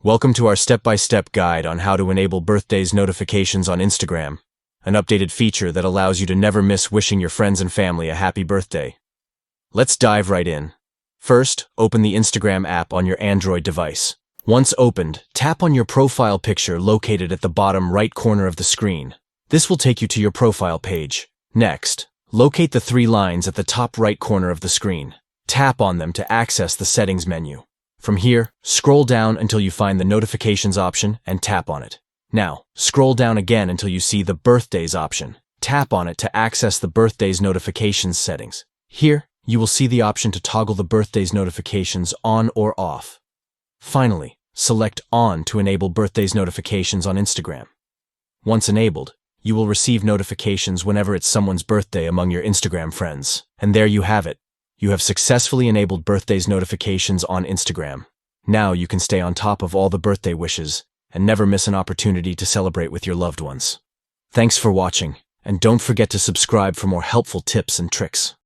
Welcome to our step-by-step guide on how to enable birthdays notifications on Instagram, an updated feature that allows you to never miss wishing your friends and family a happy birthday. Let's dive right in. First, open the Instagram app on your Android device. Once opened, tap on your profile picture located at the bottom right corner of the screen. This will take you to your profile page. Next, locate the three lines at the top right corner of the screen. Tap on them to access the settings menu. From here, scroll down until you find the notifications option and tap on it. Now, scroll down again until you see the birthdays option. Tap on it to access the birthdays notifications settings. Here, you will see the option to toggle the birthdays notifications on or off. Finally, select on to enable birthdays notifications on Instagram. Once enabled, you will receive notifications whenever it's someone's birthday among your Instagram friends. And there you have it. You have successfully enabled birthdays notifications on Instagram. Now you can stay on top of all the birthday wishes and never miss an opportunity to celebrate with your loved ones. Thanks for watching, and don't forget to subscribe for more helpful tips and tricks.